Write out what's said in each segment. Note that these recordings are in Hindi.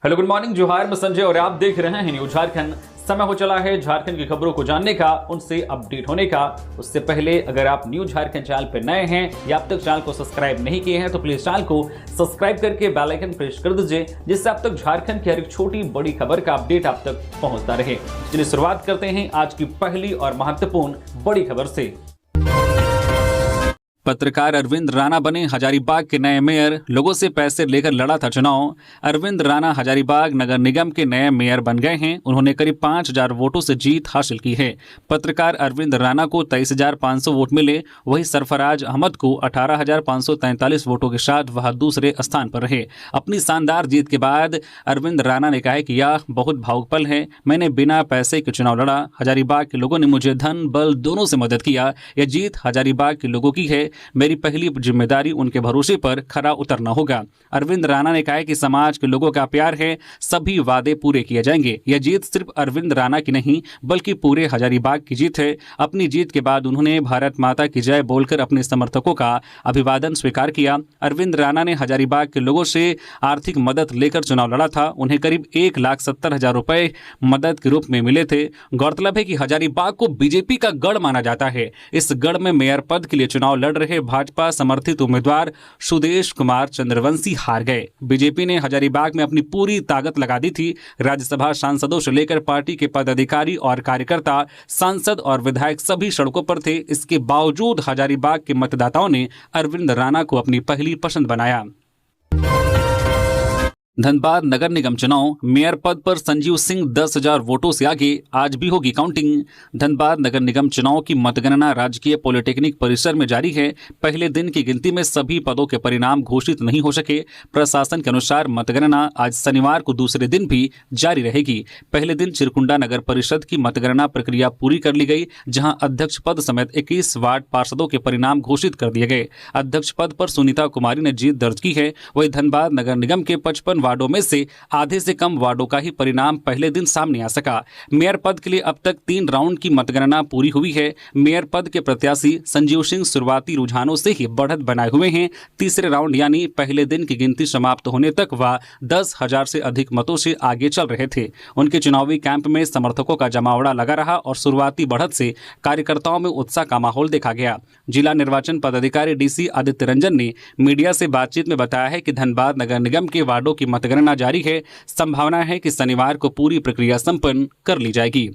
हेलो गुड मॉर्निंग, जोहार, मैं संजय और आप देख रहे हैं न्यूज झारखंड। समय हो चला है झारखंड की खबरों को जानने का, उनसे अपडेट होने का। उससे पहले अगर आप न्यूज झारखंड चैनल पर नए हैं या अब तक चैनल को सब्सक्राइब नहीं किए हैं तो प्लीज चैनल को सब्सक्राइब करके बेल आइकन प्रेस कर दीजिए, जिससे अब तक झारखंड की हर एक छोटी बड़ी खबर का अपडेट आप तक पहुंचता रहे। चलिए शुरुआत करते हैं आज की पहली और महत्वपूर्ण बड़ी खबर से। पत्रकार अरविंद राणा बने हजारीबाग के नए मेयर, लोगों से पैसे लेकर लड़ा था चुनाव। अरविंद राणा हजारीबाग नगर निगम के नए मेयर बन गए हैं। उन्होंने करीब 5000 वोटों से जीत हासिल की है। पत्रकार अरविंद राणा को 23,500 वोट मिले, वहीं सरफराज अहमद को 18,543 वोटों के साथ वह दूसरे स्थान पर रहे। अपनी शानदार जीत के बाद अरविंद राणा ने कहा कि यह बहुत भावुक पल है। मैंने बिना पैसे के चुनाव लड़ा। हजारीबाग के लोगों ने मुझे धन बल दोनों से मदद किया। यह जीत हजारीबाग के लोगों की है। मेरी पहली जिम्मेदारी उनके भरोसे पर खरा उतरना होगा। अरविंद राणा ने कहा कि समाज के लोगों का प्यार है, सभी वादे पूरे किए जाएंगे। यह जीत सिर्फ अरविंद राणा की नहीं बल्कि पूरे हजारीबाग की जीत है। अपनी जीत के बाद उन्होंने भारत माता की जय बोलकर अपने समर्थकों का अभिवादन स्वीकार किया। अरविंद राणा ने हजारीबाग के लोगों से आर्थिक मदद लेकर चुनाव लड़ा था। उन्हें करीब 1,70,000 रुपए मदद के रूप में मिले थे। गौरतलब है कि हजारीबाग को बीजेपी का गढ़ माना जाता है। इस गढ़ में मेयर पद के लिए चुनाव लड़ रहे भाजपा समर्थित उम्मीदवार सुदेश कुमार चंद्रवंशी हार गए। बीजेपी ने हजारीबाग में अपनी पूरी ताकत लगा दी थी। राज्यसभा सांसदों से लेकर पार्टी के पदाधिकारी और कार्यकर्ता, सांसद और विधायक सभी सड़कों पर थे। इसके बावजूद हजारीबाग के मतदाताओं ने अरविंद राणा को अपनी पहली पसंद बनाया। धनबाद नगर निगम चुनाव, मेयर पद पर संजीव सिंह 10,000 वोटों से आगे, आज भी होगी काउंटिंग। धनबाद नगर निगम चुनाव की मतगणना राजकीय पॉलिटेक्निक परिसर में जारी है। पहले दिन की गिनती में सभी पदों के परिणाम घोषित नहीं हो सके। प्रशासन के अनुसार मतगणना आज शनिवार को दूसरे दिन भी जारी रहेगी। पहले दिन चिरकुंडा नगर परिषद की मतगणना प्रक्रिया पूरी कर ली गई, जहां अध्यक्ष पद समेत 21 वार्ड पार्षदों के परिणाम घोषित कर दिए गए। अध्यक्ष पद पर सुनीता कुमारी ने जीत दर्ज की है। वही धनबाद नगर निगम के 55 वार्डों में से आधे से कम वार्डों का ही परिणाम पहले दिन सामने आ सका। मेयर पद के लिए अब तक 3 राउंड की मतगणना पूरी हुई है। मेयर पद के प्रत्याशी संजीव सिंह शुरुआती रुझानों से ही बढ़त बनाए हुए हैं। तीसरे राउंड यानी पहले दिन की गिनती समाप्त होने तक वह 10,000 से अधिक मतों से आगे चल रहे थे। उनके चुनावी कैंप में समर्थकों का जमावड़ा लगा रहा और शुरुआती बढ़त से कार्यकर्ताओं में उत्साह का माहौल देखा गया। जिला निर्वाचन पदाधिकारी डीसी आदित्य रंजन ने मीडिया से बातचीत में बताया है कि धनबाद नगर निगम के वार्डों की मतगणना जारी है। संभावना है कि शनिवार को पूरी प्रक्रिया संपन्न कर ली जाएगी।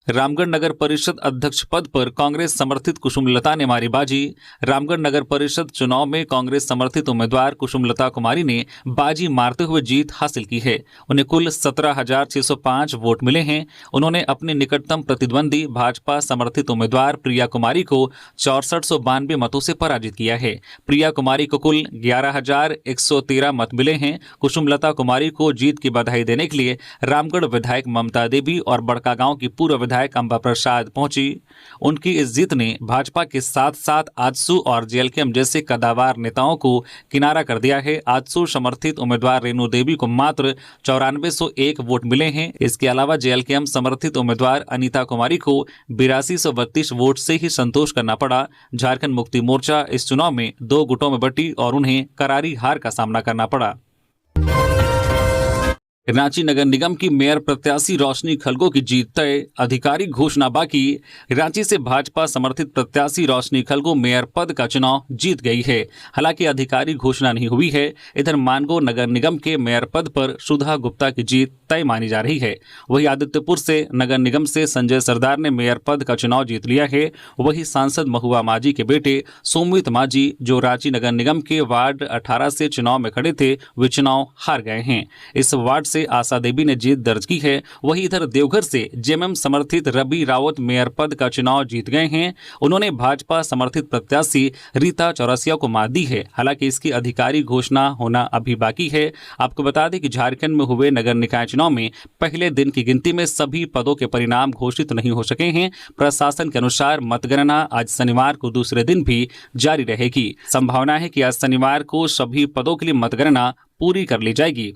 रामगढ़ नगर परिषद अध्यक्ष पद पर कांग्रेस समर्थित कुसुमलता ने मारी बाजी। रामगढ़ नगर परिषद चुनाव में कांग्रेस समर्थित उम्मीदवार कुसुमलता कुमारी ने बाजी मारते हुए जीत हासिल की है। उन्हें कुल 17,605 वोट मिले हैं। उन्होंने अपने निकटतम प्रतिद्वंदी भाजपा समर्थित उम्मीदवार प्रिया कुमारी को 6492 मतों से पराजित किया है। प्रिया कुमारी को कुल 11,113 मत मिले हैं। कुसुमलता कुमारी को जीत की बधाई देने के लिए रामगढ़ विधायक ममता देवी और बड़कागांव की पूर्व विधायक अंबा प्रसाद पहुंची। उनकी इस जीत ने भाजपा के साथ साथ आजसू और जेएलकेएम जैसे कद्दावर नेताओं को किनारा कर दिया है। आजसू समर्थित उम्मीदवार रेणु देवी को मात्र 9401 वोट मिले हैं। इसके अलावा जेएलकेएम समर्थित उम्मीदवार अनीता कुमारी को 8232 वोट से ही संतोष करना पड़ा। झारखंड मुक्ति मोर्चा इस चुनाव में 2 गुटों में बटी और उन्हें करारी हार का सामना करना पड़ा। रांची नगर निगम की मेयर प्रत्याशी रोशनी खलगो की जीत तय, आधिकारिक घोषणा बाकी। रांची से भाजपा समर्थित प्रत्याशी रोशनी खलगो मेयर पद का चुनाव जीत गई है। हालांकि आधिकारिक घोषणा नहीं हुई है। इधर मानगो नगर निगम के मेयर पद पर सुधा गुप्ता की जीत तय मानी जा रही है। वही आदित्यपुर से नगर निगम से संजय सरदार ने मेयर पद का चुनाव जीत लिया है। वही सांसद महुआ माझी के बेटे सोमवित माझी, जो रांची नगर निगम के वार्ड 18 से चुनाव में खड़े थे, वे चुनाव हार गए हैं। इस वार्ड से आशा देवी ने जीत दर्ज की है। वहीं इधर देवघर से जेएमएम समर्थित रवि रावत मेयर पद का चुनाव जीत गए हैं। उन्होंने भाजपा समर्थित प्रत्याशी रीता चौरसिया को मात दी है। हालांकि इसकी आधिकारिक घोषणा होना अभी बाकी है। आपको बता दें कि झारखंड में हुए नगर निकाय चुनाव में पहले दिन की गिनती में सभी पदों के परिणाम घोषित नहीं हो सके हैं। प्रशासन के अनुसार मतगणना आज शनिवार को दूसरे दिन भी जारी रहेगी। संभावना है कि आज शनिवार को सभी पदों के लिए मतगणना पूरी कर ली जाएगी।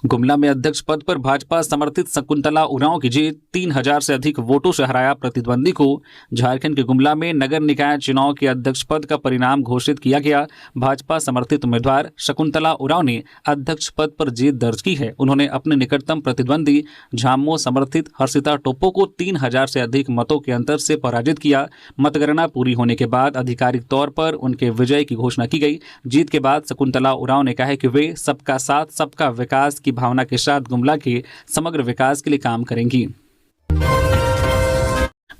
गुमला में अध्यक्ष पद पर भाजपा समर्थित शकुंतला उरांव की जीत, 3000 से अधिक वोटों से हराया प्रतिद्वंदी को। झारखंड के गुमला में नगर निकाय चुनाव के अध्यक्ष पद का परिणाम घोषित किया गया। भाजपा समर्थित उम्मीदवार शकुंतला उरांव ने अध्यक्ष पद पर जीत दर्ज की है। उन्होंने अपने निकटतम प्रतिद्वंदी झाममो समर्थित हर्षिता टोप्पो को 3000 से अधिक मतों के अंतर से पराजित किया। मतगणना पूरी होने के बाद आधिकारिक तौर पर उनके विजय की घोषणा की गई। जीत के बाद शकुंतला उरांव ने कहा है कि वे सबका साथ सबका विकास की भावना के साथ गुमला के समग्र विकास के लिए काम करेंगी।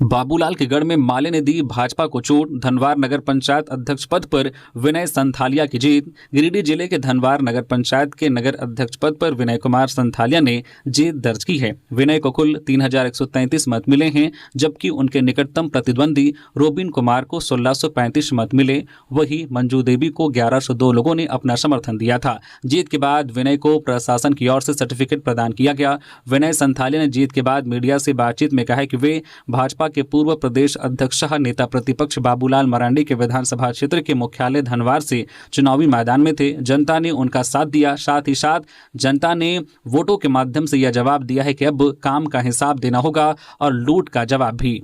बाबूलाल के गढ़ में माले ने दी भाजपा को चोट, धनवार नगर पंचायत अध्यक्ष पद पर विनय संथालिया की जीत। गिरिडीह जिले के धनवार नगर पंचायत के नगर अध्यक्ष पद पर विनय कुमार संथालिया ने जीत दर्ज की है। विनय को कुल 3133 मत मिले हैं, जबकि उनके निकटतम प्रतिद्वंदी रोबिन कुमार को 1635 मत मिले। वहीं मंजू देवी को 1102 लोगों ने अपना समर्थन दिया था। जीत के बाद विनय को प्रशासन की ओर से सर्टिफिकेट प्रदान किया गया। विनय संथालिया ने जीत के बाद मीडिया से बातचीत में कहा कि वे भाजपा के पूर्व प्रदेश अध्यक्ष नेता प्रतिपक्ष बाबूलाल मरांडी के विधानसभा क्षेत्र के मुख्यालय धनवार से चुनावी मैदान में थे। जनता ने उनका साथ दिया। साथ ही साथ जनता ने वोटों के माध्यम से यह जवाब दिया है कि अब काम का हिसाब देना होगा और लूट का जवाब भी।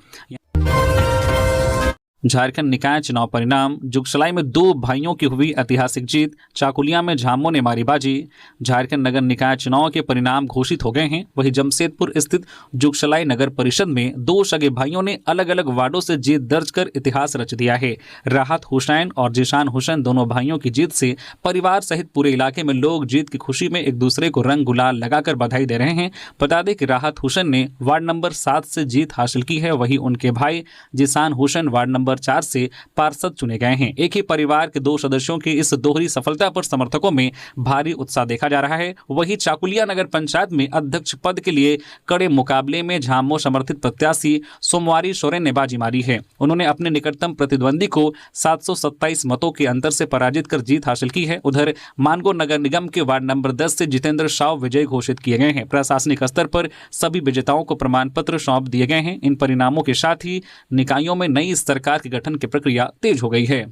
झारखंड निकाय चुनाव परिणाम, जुगसलाई में 2 भाइयों की हुई ऐतिहासिक जीत, चाकुलिया में झाममो ने मारी बाजी। झारखंड नगर निकाय चुनाव के परिणाम घोषित हो गए हैं। वहीं जमशेदपुर स्थित जुगसलाई नगर परिषद में 2 सगे भाइयों ने अलग अलग वार्डों से जीत दर्ज कर इतिहास रच दिया है। राहत हुसैन और जिशान हुसैन दोनों भाइयों की जीत से परिवार सहित पूरे इलाके में लोग जीत की खुशी में एक दूसरे को रंग गुलाल लगाकर बधाई दे रहे हैं। बता दें कि राहत हुसैन ने वार्ड नंबर 7 से जीत हासिल की है। वहीं उनके भाई जिशान हुसैन वार्ड नंबर 4 से पार्षद चुने गए हैं। एक ही परिवार के 2 सदस्यों की इस दोहरी सफलता पर समर्थकों में भारी उत्साह देखा जा रहा है। वहीं चाकुलिया नगर पंचायत में अध्यक्ष पद के लिए कड़े मुकाबले में झाममो समर्थित प्रत्याशी सोमवारी सोरेन ने बाजी मारी है। उन्होंने अपने निकटतम प्रतिद्वंदी को 727 मतों के अंतर से पराजित कर जीत हासिल की है। उधर मानगो नगर निगम के वार्ड नंबर 10 से जितेंद्र साव विजयी घोषित किए गए हैं। प्रशासनिक स्तर पर सभी विजेताओं को प्रमाण पत्र सौंप दिए गए हैं। इन परिणामों के साथ ही निकायों में नई सरकार के गठन की प्रक्रिया तेज हो गई है।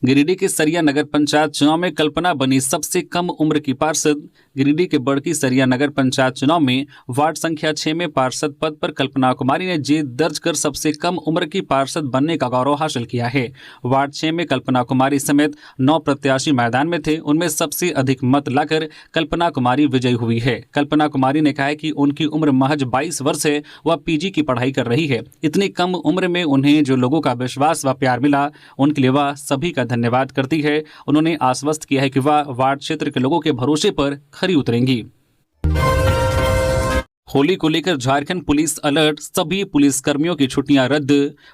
गिरिडीह के सरिया नगर पंचायत चुनाव में कल्पना बनी सबसे कम उम्र की पार्षद। गिरिडीह के बड़की सरिया नगर पंचायत चुनाव में वार्ड संख्या 6 में पार्षद पद पर कल्पना कुमारी ने जीत दर्ज कर सबसे कम उम्र की पार्षद बनने का गौरव हासिल किया है। वार्ड 6 में कल्पना कुमारी समेत 9 प्रत्याशी मैदान में थे। उनमें सबसे अधिक मत लाकर कल्पना कुमारी विजयी हुई है। कल्पना कुमारी ने कहा है कि उनकी उम्र महज 22 वर्ष है। वह पीजी की पढ़ाई कर रही है। इतनी कम उम्र में उन्हें जो लोगों का विश्वास व प्यार मिला, उनके लिए वह सभी का धन्यवाद करती है। उन्होंने आश्वस्त किया है कि वह वार्ड क्षेत्र के लोगों के भरोसे पर खरी उतरेंगी। होली को लेकर झारखंड पुलिस अलर्ट, सभी पुलिस कर्मियों की छुट्टियां रद्द।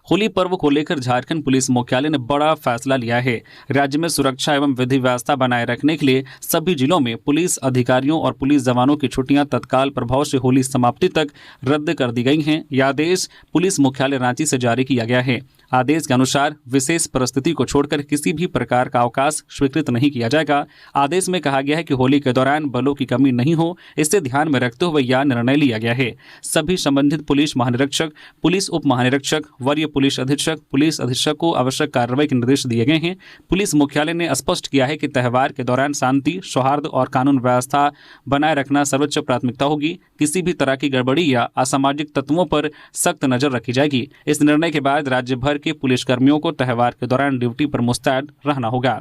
होली पर्व को लेकर झारखंड पुलिस मुख्यालय ने बड़ा फैसला लिया है। राज्य में सुरक्षा एवं विधि व्यवस्था बनाए रखने के लिए सभी जिलों में पुलिस अधिकारियों और पुलिस जवानों की छुट्टियां तत्काल प्रभाव से होली समाप्ति तक रद्द कर दी गई हैं। यह आदेश पुलिस मुख्यालय रांची से जारी किया गया है। आदेश के अनुसार विशेष परिस्थिति को छोड़कर किसी भी प्रकार का अवकाश स्वीकृत नहीं किया जाएगा। आदेश में कहा गया है कि होली के दौरान बलों की कमी नहीं हो, इसे ध्यान में रखते हुए यह निर्णय लिया गया है। सभी संबंधित पुलिस महानिरीक्षक, पुलिस उप महानिरीक्षक, वरीय पुलिस अधीक्षक को आवश्यक कार्रवाई के निर्देश दिए गए हैं। पुलिस मुख्यालय ने स्पष्ट किया है कि त्यौहार के दौरान शांति, सौहार्द और कानून व्यवस्था बनाए रखना सर्वोच्च प्राथमिकता होगी। किसी भी तरह की गड़बड़ी या असामाजिक तत्वों पर सख्त नजर रखी जाएगी। इस निर्णय के बाद राज्य भर के पुलिसकर्मियों को त्यौहार के दौरान ड्यूटी पर मुस्तैद रहना होगा।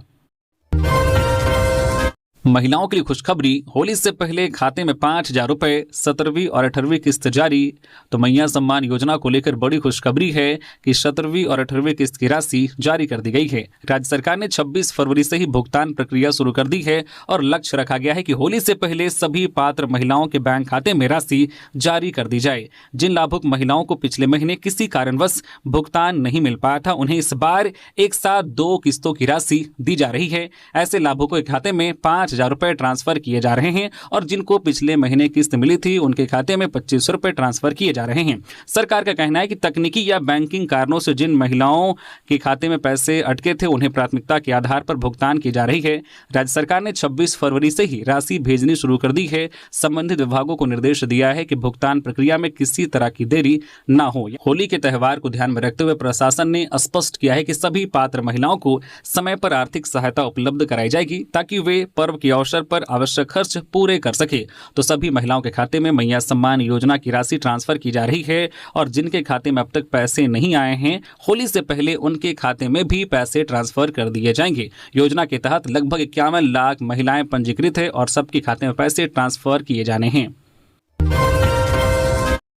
महिलाओं के लिए खुशखबरी, होली से पहले खाते में 5,000 रुपए, 17वीं और 18वीं किस्त जारी। तो मैया सम्मान योजना को लेकर बड़ी खुशखबरी है कि 17वीं और 18वीं किस्त की राशि जारी कर दी गई है। राज्य सरकार ने 26 फरवरी से ही भुगतान प्रक्रिया शुरू कर दी है और लक्ष्य रखा गया है कि होली से पहले सभी पात्र महिलाओं के बैंक खाते में राशि जारी कर दी जाए। जिन लाभुक महिलाओं को पिछले महीने किसी कारणवश भुगतान नहीं मिल पाया था, उन्हें इस बार एक साथ 2 किस्तों की राशि दी जा रही है। ऐसे लाभुकों के खाते में 5,000 रुपए ट्रांसफर किए जा रहे हैं और जिनको पिछले महीने किस्त मिली थी, उनके खाते में 25 रुपए ट्रांसफर किए जा रहे हैं। सरकार का कहना है कि तकनीकी या बैंकिंग कारणों से जिन महिलाओं के खाते में पैसे अटके थे, उन्हें प्राथमिकता के आधार पर भुगतान की जा रही है। राज्य सरकार ने 26 फरवरी से ही राशि भेजनी शुरू कर दी है। संबंधित विभागों को निर्देश दिया है कि भुगतान प्रक्रिया में किसी तरह की देरी न हो। होली के त्यौहार को ध्यान में रखते हुए प्रशासन ने स्पष्ट किया है कि सभी पात्र महिलाओं को समय पर आर्थिक सहायता उपलब्ध कराई जाएगी ताकि वे पर्व के अवसर पर आवश्यक खर्च पूरे कर सके, तो सभी महिलाओं के खाते में मैया सम्मान योजना की राशि ट्रांसफर की जा रही है और जिनके खाते में अब तक पैसे नहीं आए हैं, होली से पहले उनके खाते में भी पैसे ट्रांसफर कर दिए जाएंगे। योजना के तहत लगभग 51 लाख महिलाएं पंजीकृत है और सबके खाते में पैसे ट्रांसफर किए जाने हैं।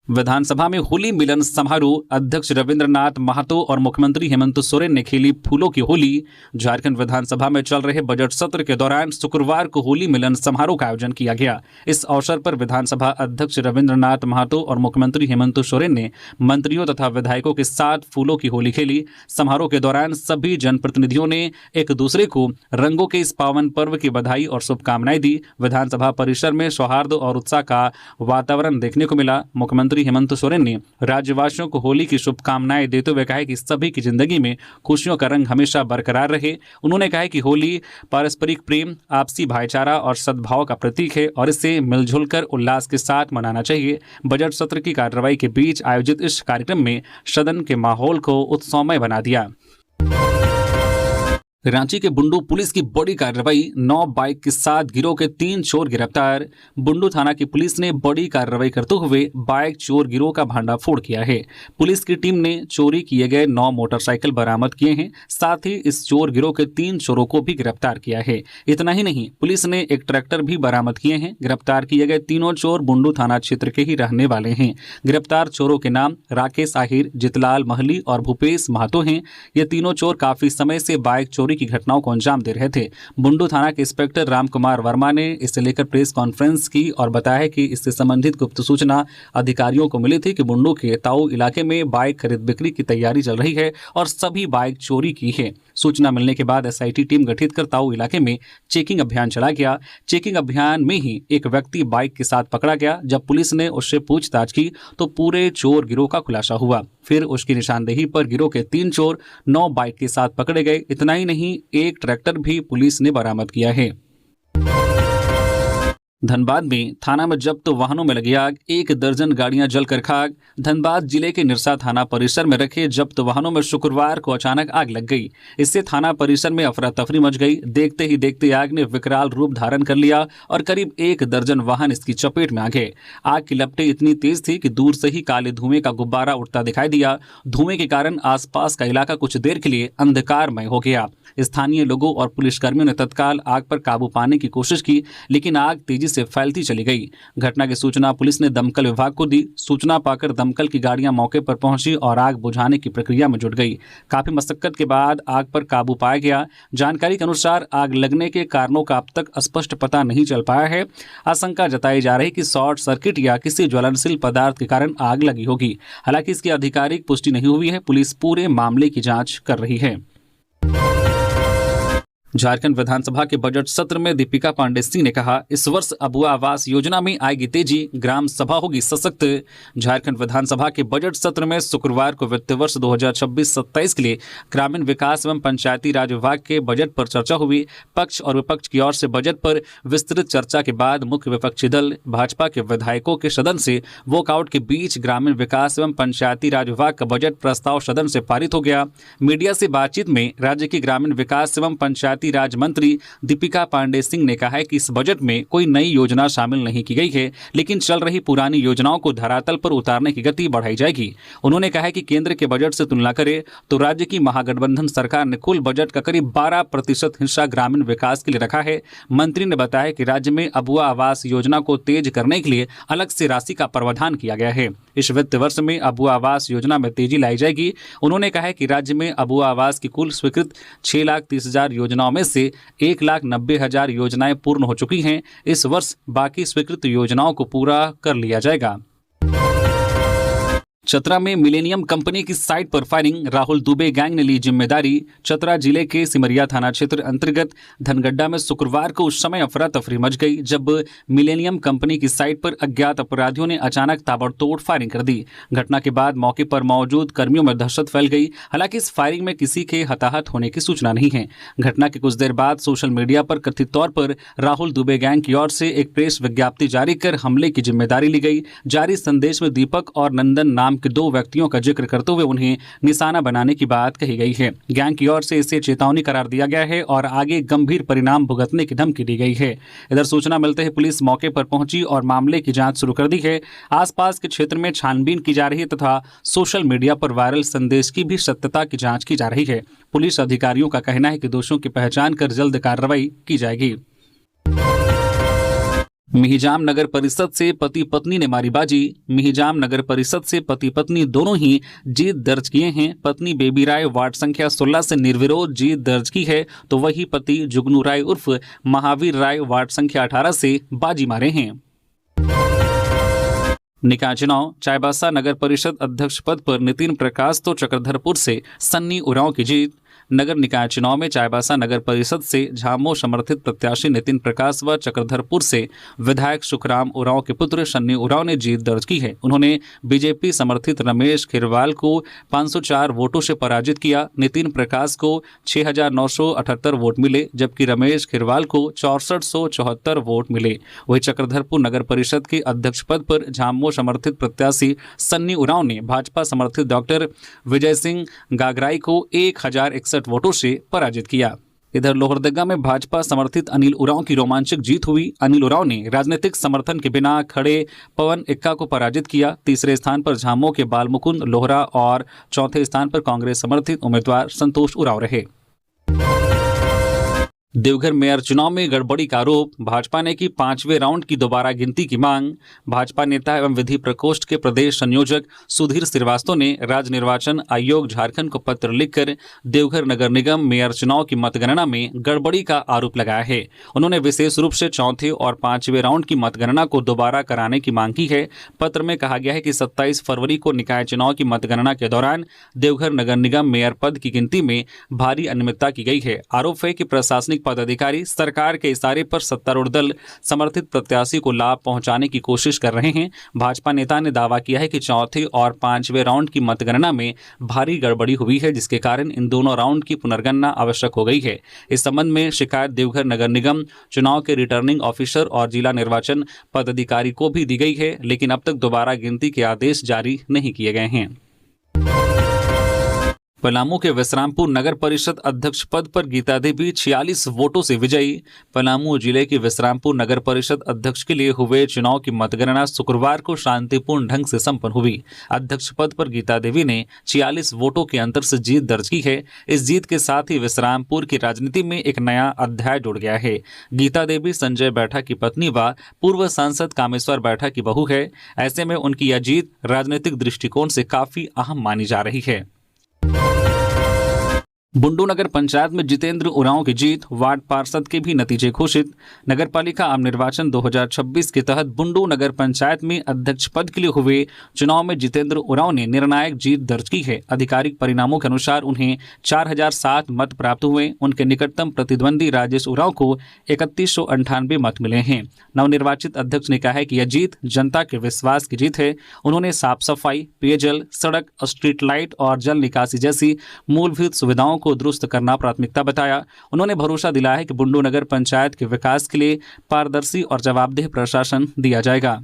विधानसभा में होली मिलन समारोह, अध्यक्ष रविंद्रनाथ महतो और मुख्यमंत्री हेमंत सोरेन ने खेली फूलों की होली। झारखंड विधानसभा में चल रहे बजट सत्र के दौरान शुक्रवार को होली मिलन समारोह का आयोजन किया गया। इस अवसर पर विधानसभा अध्यक्ष रविंद्रनाथ महतो और मुख्यमंत्री हेमंत सोरेन ने मंत्रियों तथा विधायकों के साथ फूलों की होली खेली। समारोह के दौरान सभी जनप्रतिनिधियों ने एक दूसरे को रंगों के इस पावन पर्व की बधाई और शुभकामनाएं दी। विधानसभा परिसर में सौहार्द और उत्साह का वातावरण देखने को मिला। मुख्यमंत्री हेमंत सोरेन ने राज्यवासियों को होली की शुभकामनाएं देते हुए कहा कि सभी की जिंदगी में खुशियों का रंग हमेशा बरकरार रहे। उन्होंने कहा कि होली पारस्परिक प्रेम, आपसी भाईचारा और सद्भाव का प्रतीक है और इसे मिलजुल कर उल्लास के साथ मनाना चाहिए। बजट सत्र की कार्रवाई के बीच आयोजित इस कार्यक्रम में सदन के माहौल को उत्सवमय बना दिया। रांची के बुंडू पुलिस की बड़ी कार्रवाई, 9 बाइक के साथ गिरोह के 3 चोर गिरफ्तार। बुंडू थाना की पुलिस ने बड़ी कार्रवाई करते हुए बाइक चोर गिरोह का भांडाफोड़ किया है। पुलिस की टीम ने चोरी किए गए 9 मोटरसाइकिल बरामद किए हैं। साथ ही इस चोर गिरोह के 3 चोरों को भी गिरफ्तार किया है। इतना ही नहीं, पुलिस ने एक ट्रैक्टर भी बरामद किए हैं। गिरफ्तार किए गए तीनों चोर बुंडू थाना क्षेत्र के ही रहने वाले हैं। गिरफ्तार चोरों के नाम राकेश आहिर, जितलाल महली और भूपेश महतो हैं। ये तीनों चोर काफी समय से बाइक चोरी की घटनाओं को अंजाम दे रहे थे। बुंडू थाना के इंस्पेक्टर राम कुमार वर्मा ने इसे लेकर प्रेस कॉन्फ्रेंस की और बताया कि इससे संबंधित गुप्त सूचना अधिकारियों को मिली थी कि बुंडू के ताऊ इलाके में बाइक खरीद बिक्री की तैयारी चल रही है और सभी बाइक चोरी की है। सूचना मिलने के बाद एसआईटी टीम गठित कर ताऊ इलाके में चेकिंग अभियान चला गया। चेकिंग अभियान में ही एक व्यक्ति बाइक के साथ पकड़ा गया। जब पुलिस ने उससे पूछताछ की तो पूरे चोर गिरोह का खुलासा हुआ। फिर उसकी निशानदेही पर गिरोह के 3 चोर 9 बाइक के साथ पकड़े गए। इतना ही नहीं, एक ट्रैक्टर भी पुलिस ने बरामद किया है। धनबाद में थाना में जब्त वाहनों में लगी आग, 1 दर्जन गाड़ियां जलकर खाक। धनबाद जिले के निरसा थाना परिसर में रखे जब्त वाहनों में शुक्रवार को अचानक आग लग गई। इससे थाना परिसर में अफरा तफरी मच गई। देखते ही देखते आग ने विकराल रूप धारण कर लिया और करीब 1 दर्जन वाहन इसकी चपेट में आ गए। आग की लपटें इतनी तेज थी कि दूर से ही काले धुएं का गुब्बारा उठता दिखाई दिया। धुएं के कारण आसपास का इलाका कुछ देर के लिए अंधकारमय हो गया। स्थानीय लोगों और पुलिसकर्मियों ने तत्काल आग पर काबू पाने की कोशिश की, लेकिन आग तेजी से फैलती चली गई। घटना की सूचना पुलिस ने दमकल विभाग को दी। सूचना पाकर दमकल की गाड़ियां मौके पर पहुंची और आग बुझाने की प्रक्रिया में जुट गई। काफी मशक्कत के बाद आग पर काबू पाया गया। जानकारी के अनुसार आग लगने के कारणों का अब तक स्पष्ट पता नहीं चल पाया है। आशंका जताई जा रही कि शॉर्ट सर्किट या किसी ज्वलनशील पदार्थ के कारण आग लगी होगी। हालांकि इसकी आधिकारिक पुष्टि नहीं हुई है। पुलिस पूरे मामले की जांच कर रही है। झारखंड विधानसभा के बजट सत्र में दीपिका पांडे सिंह ने कहा, इस वर्ष अबुआ आवास योजना में आएगी तेजी, ग्राम सभा होगी सशक्त। झारखंड विधानसभा के बजट सत्र में शुक्रवार को वित्त वर्ष 2026-27 के लिए ग्रामीण विकास एवं पंचायती राज विभाग के बजट पर चर्चा हुई। पक्ष और विपक्ष की ओर से बजट पर विस्तृत चर्चा के बाद मुख्य विपक्षी दल भाजपा के विधायकों के सदन से वॉकआउट के बीच ग्रामीण विकास एवं पंचायती राज विभाग का बजट प्रस्ताव सदन से पारित हो गया। मीडिया से बातचीत में राज्य की ग्रामीण विकास एवं पंचायती राज मंत्री दीपिका पांडे सिंह ने कहा है कि इस बजट में कोई नई योजना शामिल नहीं की गई है, लेकिन चल रही पुरानी योजनाओं को धरातल पर उतारने की गति बढ़ाई जाएगी। उन्होंने कहा है कि केंद्र के बजट से तुलना करें तो राज्य की महागठबंधन सरकार ने कुल बजट का करीब 12% हिस्सा ग्रामीण विकास के लिए रखा है। मंत्री ने बताया कि राज्य में अबुआ आवास योजना को तेज करने के लिए अलग से राशि का प्रावधान किया गया है। इस वित्त वर्ष में अबुआ आवास योजना में तेजी लाई जाएगी। उन्होंने कहा है कि राज्य में अबुआ आवास की कुल स्वीकृत 6,30,000 योजनाओं में से 1,90,000 योजनाएं पूर्ण हो चुकी हैं। इस वर्ष बाकी स्वीकृत योजनाओं को पूरा कर लिया जाएगा। चतरा में मिलेनियम कंपनी की साइट पर फायरिंग, राहुल दुबे गैंग ने ली जिम्मेदारी। चतरा जिले के सिमरिया थाना क्षेत्र अंतर्गत धनगड्डा में शुक्रवार को उस समय अफरा तफरी मच गई जब मिलेनियम कंपनी की साइट पर अज्ञात अपराधियों ने अचानक ताबड़तोड़ फायरिंग कर दी। घटना के बाद मौके पर मौजूद कर्मियों में दहशत फैल गई। हालांकि इस फायरिंग में किसी के हताहत होने की सूचना नहीं है। घटना के कुछ देर बाद सोशल मीडिया पर कथित तौर पर राहुल दुबे गैंग की ओर से एक प्रेस विज्ञप्ति जारी कर हमले की जिम्मेदारी ली गई। जारी संदेश में दीपक और नंदन नाम के 2 व्यक्तियों का जिक्र करते हुए उन्हें निशाना बनाने की बात कही गई है। गैंग की ओर से इसे चेतावनी करार दिया गया है और आगे गंभीर परिणाम भुगतने की धमकी दी गई है। इधर सूचना मिलते ही पुलिस मौके पर पहुंची और मामले की जांच शुरू कर दी है। आसपास के क्षेत्र में छानबीन की जा रही है तथा सोशल मीडिया पर वायरल संदेश की भी सत्यता की जांच की जा रही है। पुलिस अधिकारियों का कहना है कि दोषियों की पहचान कर जल्द कार्रवाई की जाएगी। मिहिजाम नगर परिषद से पति पत्नी ने मारी बाजी। मिहिजाम नगर परिषद से पति पत्नी दोनों ही जीत दर्ज किए हैं। पत्नी बेबी राय वार्ड संख्या 16 से निर्विरोध जीत दर्ज की है, तो वही पति जुगनू राय उर्फ महावीर राय वार्ड संख्या 18 से बाजी मारे हैं। निकाय चुनाव, चाईबासा नगर परिषद अध्यक्ष पद पर नितिन प्रकाश तो चक्रधरपुर से सन्नी उरांव की जीत। नगर निकाय चुनाव में चाईबासा नगर परिषद से झामो समर्थित प्रत्याशी नितिन प्रकाश व चक्रधरपुर से विधायक सुखराम उरांव के पुत्र सन्नी उरांव ने जीत दर्ज की है। उन्होंने बीजेपी समर्थित रमेश खिरवाल को 504 वोटों से पराजित किया। नितिन प्रकाश को 6,978 वोट मिले, जबकि रमेश खिरवाल को 6474 वोट मिले। वहीं चक्रधरपुर नगर परिषद के अध्यक्ष पद पर झामो समर्थित प्रत्याशी सन्नी उरांव ने भाजपा समर्थित डॉक्टर विजय सिंह गागराई को 1061 वोटों से पराजित किया। इधर लोहरदगा में भाजपा समर्थित अनिल उरांव की रोमांचक जीत हुई। अनिल उरांव ने राजनीतिक समर्थन के बिना खड़े पवन इक्का को पराजित किया। तीसरे स्थान पर झामो के बालमुकुंद लोहरा और चौथे स्थान पर कांग्रेस समर्थित उम्मीदवार संतोष उरांव रहे। देवघर मेयर चुनाव में गड़बड़ी का आरोप, भाजपा ने की 5वें राउंड की दोबारा गिनती की मांग। भाजपा नेता एवं विधि प्रकोष्ठ के प्रदेश संयोजक सुधीर श्रीवास्तव ने राज्य निर्वाचन आयोग झारखंड को पत्र लिखकर देवघर नगर निगम मेयर चुनाव की मतगणना में गड़बड़ी का आरोप लगाया है। उन्होंने विशेष रूप से चौथे और 5वें राउंड की मतगणना को दोबारा कराने की मांग की है। पत्र में कहा गया है कि 27 फरवरी को निकाय चुनाव की मतगणना के दौरान देवघर नगर निगम मेयर पद की गिनती में भारी अनियमितता की गई है। आरोप है कि प्रशासनिक पदाधिकारी सरकार के इशारे पर सत्तारूढ़ दल समर्थित प्रत्याशी को लाभ पहुंचाने की कोशिश कर रहे हैं। भाजपा नेता ने दावा किया है कि चौथे और 5वें राउंड की मतगणना में भारी गड़बड़ी हुई है, जिसके कारण इन दोनों राउंड की पुनर्गणना आवश्यक हो गई है। इस संबंध में शिकायत देवघर नगर निगम चुनाव के रिटर्निंग ऑफिसर और जिला निर्वाचन पदाधिकारी को भी दी गई है, लेकिन अब तक दोबारा गिनती के आदेश जारी नहीं किए गए हैं। पलामू के विश्रामपुर नगर परिषद अध्यक्ष पद पर गीता देवी 46 वोटों से विजयी। पलामू जिले की विश्रामपुर नगर परिषद अध्यक्ष के लिए हुए चुनाव की मतगणना शुक्रवार को शांतिपूर्ण ढंग से संपन्न हुई। अध्यक्ष पद पर गीता देवी ने 46 वोटों के अंतर से जीत दर्ज की है। इस जीत के साथ ही विश्रामपुर की राजनीति में एक नया अध्याय जुड़ गया है। गीता देवी संजय बैठा की पत्नी व पूर्व सांसद कामेश्वर बैठा की बहू है। ऐसे में उनकी यह जीत राजनीतिक दृष्टिकोण से काफी अहम मानी जा रही है। बुंडू नगर पंचायत में जितेंद्र उरांव की जीत, वार्ड पार्षद के भी नतीजे घोषित। नगर पालिका आम निर्वाचन 2026 के तहत बुंडू नगर पंचायत में अध्यक्ष पद के लिए हुए चुनाव में जितेंद्र उरांव ने निर्णायक जीत दर्ज की है। आधिकारिक परिणामों के अनुसार उन्हें 4007 मत प्राप्त हुए। उनके निकटतम प्रतिद्वंदी राजेश उरांव को 3198 मत मिले हैं। नवनिर्वाचित अध्यक्ष ने कहा है कि यह जीत जनता के विश्वास की जीत है। उन्होंने साफ सफाई, पेयजल, सड़क, स्ट्रीट लाइट और जल निकासी जैसी मूलभूत सुविधाओं को दुरुस्त करना प्राथमिकता बताया। उन्होंने भरोसा दिलाया है कि बुंडू नगर पंचायत के विकास के लिए पारदर्शी और जवाबदेह प्रशासन दिया जाएगा।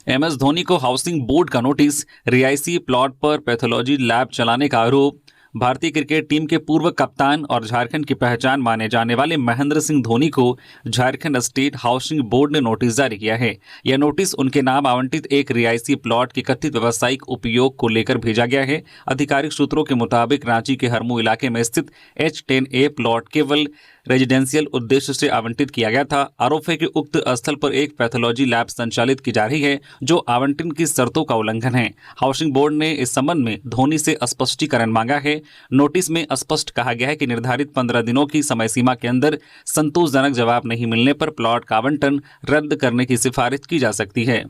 MS धोनी को हाउसिंग बोर्ड का नोटिस, रिहायशी प्लॉट पर पैथोलॉजी लैब चलाने का आरोप। भारतीय क्रिकेट टीम के पूर्व कप्तान और झारखंड की पहचान माने जाने वाले महेंद्र सिंह धोनी को झारखंड स्टेट हाउसिंग बोर्ड ने नोटिस जारी किया है। यह नोटिस उनके नाम आवंटित एक रिहायशी प्लॉट के कथित व्यावसायिक उपयोग को लेकर भेजा गया है। आधिकारिक सूत्रों के मुताबिक रांची के हरमू इलाके में स्थित H10A प्लॉट केवल रेजिडेंशियल उद्देश्य से आवंटित किया गया था। आरोप है कि उक्त स्थल पर एक पैथोलॉजी लैब संचालित की जा रही है, जो आवंटन की शर्तों का उल्लंघन है। हाउसिंग बोर्ड ने इस संबंध में धोनी से स्पष्टीकरण मांगा है। नोटिस में स्पष्ट कहा गया है कि निर्धारित 15 दिनों की समय सीमा के अंदर संतोषजनक जवाब नहीं मिलने पर प्लॉट का आवंटन रद्द करने की सिफारिश की जा सकती है।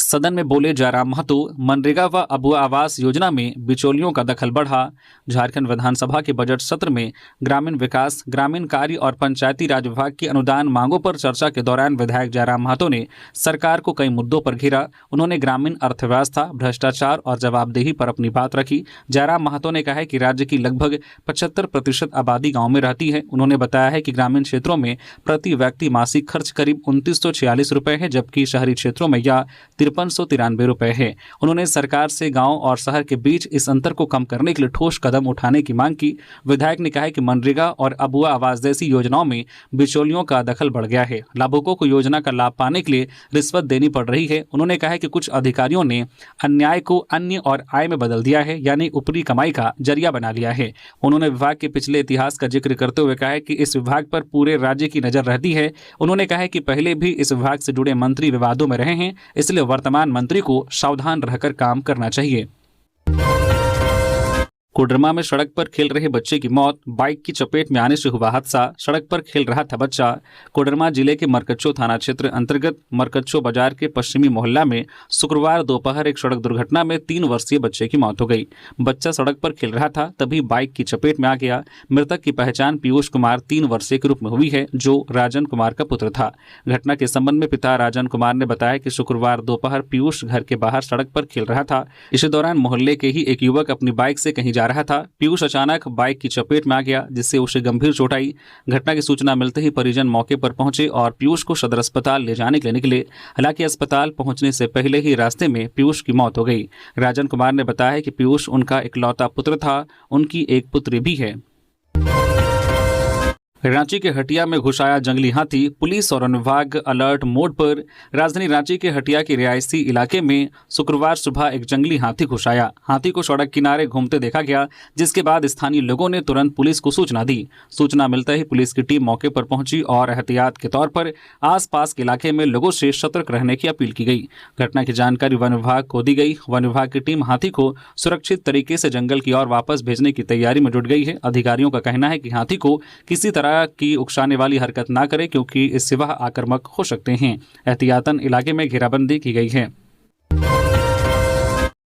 सदन में बोले जयराम महतो, मनरेगा व अबुआ आवास योजना में बिचौलियों का दखल बढ़ा। झारखंड विधानसभा के बजट सत्र में ग्रामीण विकास, ग्रामीण कार्य और पंचायती राज विभाग की अनुदान मांगों पर चर्चा के दौरान विधायक जयराम महतो ने सरकार को कई मुद्दों पर घेरा। उन्होंने ग्रामीण अर्थव्यवस्था, भ्रष्टाचार और जवाबदेही पर अपनी बात रखी। जयराम महतो ने कहा है कि राज्य की लगभग 75% आबादी गाँव में रहती है। उन्होंने बताया है कि ग्रामीण क्षेत्रों में प्रति व्यक्ति मासिक खर्च करीब 2946 रुपये है, जबकि शहरी क्षेत्रों में यह 5393 रुपये है। उन्होंने सरकार से गांव और शहर के बीच इस अंतर को कम करने के लिए ठोस कदम उठाने की मांग की। विधायक ने कहा कि मनरेगा और अबुआ आवास जैसी योजनाओं में बिचौलियों का दखल बढ़ गया है। लाभुकों को योजना का लाभ पाने के लिए रिश्वत देनी पड़ रही है। उन्होंने कहा कि कुछ अधिकारियों ने अन्याय को अन्य और आय में बदल दिया है, यानी ऊपरी कमाई का जरिया बना लिया है। उन्होंने विभाग के पिछले इतिहास का जिक्र करते हुए कहा कि इस विभाग पर पूरे राज्य की नजर रहती है। उन्होंने कहा कि पहले भी इस विभाग से जुड़े मंत्री विवादों में रहे हैं, इसलिए वर्तमान मंत्री को सावधान रहकर काम करना चाहिए। कोडरमा में सड़क पर खेल रहे बच्चे की मौत, बाइक की चपेट में आने से हुआ हादसा। सड़क पर खेल रहा था बच्चा। कोडरमा जिले के मरकच्चो थाना क्षेत्र अंतर्गत मरकच्चो बाजार के पश्चिमी मोहल्ला में शुक्रवार दोपहर एक सड़क दुर्घटना में 3 वर्षीय बच्चे की मौत हो गई। बच्चा सड़क पर खेल रहा था, तभी बाइक की चपेट में आ गया। मृतक की पहचान पीयूष कुमार 3 वर्षीय के रूप में हुई है, जो राजन कुमार का पुत्र था। घटना के संबंध में पिता राजन कुमार ने बताया कि शुक्रवार दोपहर पीयूष घर के बाहर सड़क पर खेल रहा था। इसी दौरान मोहल्ले के ही एक युवक अपनी बाइक से कहीं जा रहा था। पीयूष अचानक बाइक की चपेट में आ गया, जिससे उसे गंभीर चोट आई। घटना की सूचना मिलते ही परिजन मौके पर पहुंचे और पीयूष को सदर अस्पताल ले जाने के लिए निकले। हालांकि अस्पताल पहुंचने से पहले ही रास्ते में पीयूष की मौत हो गई। राजन कुमार ने बताया कि पीयूष उनका इकलौता पुत्र था। उनकी एक पुत्री भी है। रांची के हटिया में घुस आया जंगली हाथी, पुलिस और वन विभाग अलर्ट मोड पर। राजधानी रांची के हटिया के रिहायशी इलाके में शुक्रवार सुबह एक जंगली हाथी घुस आया। हाथी को सड़क किनारे घूमते देखा गया, जिसके बाद स्थानीय लोगों ने तुरंत पुलिस को सूचना दी। सूचना मिलते ही पुलिस की टीम मौके पर पहुंची और एहतियात के तौर पर आसपास के इलाके में लोगों से सतर्क रहने की अपील की गई। घटना की जानकारी वन विभाग को दी गई। वन विभाग की टीम हाथी को सुरक्षित तरीके से जंगल की ओर वापस भेजने की तैयारी में जुट गई है। अधिकारियों का कहना है कि हाथी को किसी तरह की उकसाने वाली हरकत ना करें, क्योंकि इससे वह आक्रामक हो सकते हैं। एहतियातन इलाके में घेराबंदी की गई है।